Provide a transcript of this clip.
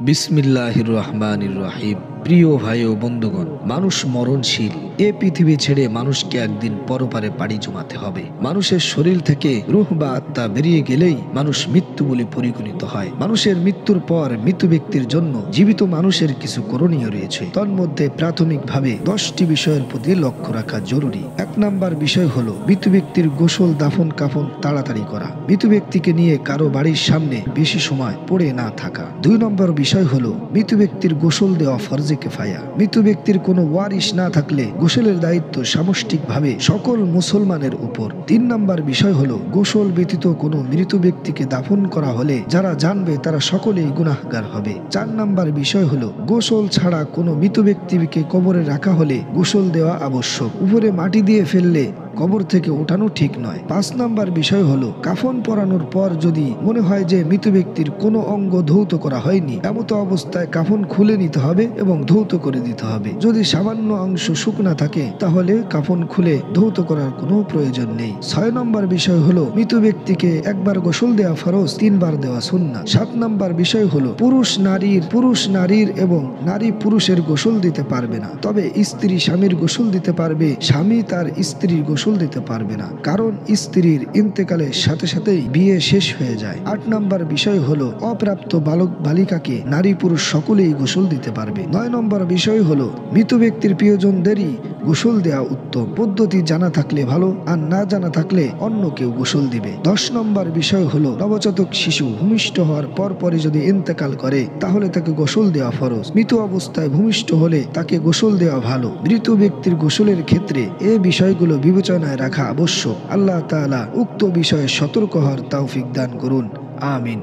বিসমিল্লাহির রহমানির রহিম। প্রিয় ভাই ও বন্ধুগণ, মানুষ মরণশীল। এ পৃথিবী ছেড়ে মানুষকে একদিন পরপারে পাড়ি জমাতে হবে। মানুষের শরীর থেকে রূহ বা আত্মা বেরিয়ে গেলেই মানুষ মৃত্যু বলে পরিগণিত হয়। মানুষের মৃত্যুর পর মৃত ব্যক্তির জন্য জীবিত মানুষের কিছু করণীয় রয়েছে। তন্মধ্যে প্রাথমিকভাবে 10টি বিষয়ের প্রতি লক্ষ্য রাখা জরুরি। 1 নাম্বার বিষয় হলো মৃত ব্যক্তির গোসল, দাফন কাফন তাড়াতাড়ি করা। মৃত ব্যক্তিকে নিয়ে কারো বাড়ির সামনে বেশি সময় পড়ে না থাকা। 2 নম্বর বিষয় হলো মৃত ব্যক্তির গোসল দেওয়া ফরজে কিফায়া। মৃত ব্যক্তির কোনো ওয়ারিশ না থাকলে গোসলের দায়িত্ব সামষ্টিকভাবে সকল মুসলমানের উপর। 3 নম্বর বিষয় হলো গোসল ব্যতীত কোনো মৃত ব্যক্তিকে দাফন করা হলে যারা জানবে তারা সকলেই গুনাহগার হবে। 4 নম্বর বিষয় হলো গোসল ছাড়া কোনো মৃত ব্যক্তিকে কবরে রাখা হলে গোসল দেওয়া আবশ্যক। উপরে মাটি দিয়ে ফেললে কবর থেকে ওঠানো ঠিক নয়। 5 নাম্বার বিষয় হলো কাফন পরানোর পর যদি মনে হয় যে মৃত ব্যক্তির কোনো অঙ্গ ধৌত করা হয়নি, এমতো অবস্থায় কাফন খুলে নিতে হবে এবং ধৌত করে দিতে হবে। যদি সামান্য অংশ শুকনা থাকে তাহলে কাফন খুলে ধৌত করার কোনো প্রয়োজন নেই। 6 নম্বর বিষয় হলো মৃত ব্যক্তিকে একবার গোসল দেওয়া ফরজ, 3 বার দেওয়া সুন্নাত। 7 নম্বর বিষয় হলো পুরুষ নারীর এবং নারী পুরুষের গোসল দিতে পারবে না, তবে স্ত্রী স্বামীর গোসল দিতে পারবে, স্বামী তার স্ত্রীর গোসল দিতে পারবে না, কারণ স্ত্রীর ইন্তেকালের সাথে সাথেই বিয়ে শেষ হয়ে যায়। 8 নম্বর বিষয় হলো অপ্রাপ্ত বালক বালিকাকে নারী পুরুষ সকলেই গোসল দিতে পারবে। 9 নম্বর বিষয় হলো মৃত ব্যক্তির প্রিয়জনদেরই গোসল দেওয়া উত্তম। পদ্ধতি জানা থাকলে ভালো, আর না জানা থাকলে অন্য কেউ গোসল দিবে। 10 নম্বর বিষয় হলো নবজাতক শিশু ভূমিষ্ঠ হওয়ার পরপরই যদি ইন্তেকাল করে তাহলে তাকে গোসল দেওয়া ফরজ। মৃত অবস্থায় ভূমিষ্ঠ হলে তাকে গোসল দেওয়া ভালো। মৃত ব্যক্তির গোসলের ক্ষেত্রে এই বিষয়গুলো বিবেচনায় রাখা আবশ্যক। আল্লাহ তাআলা উক্ত বিষয়ে সতর্ক হওয়ার তৌফিক দান করুন। আমিন।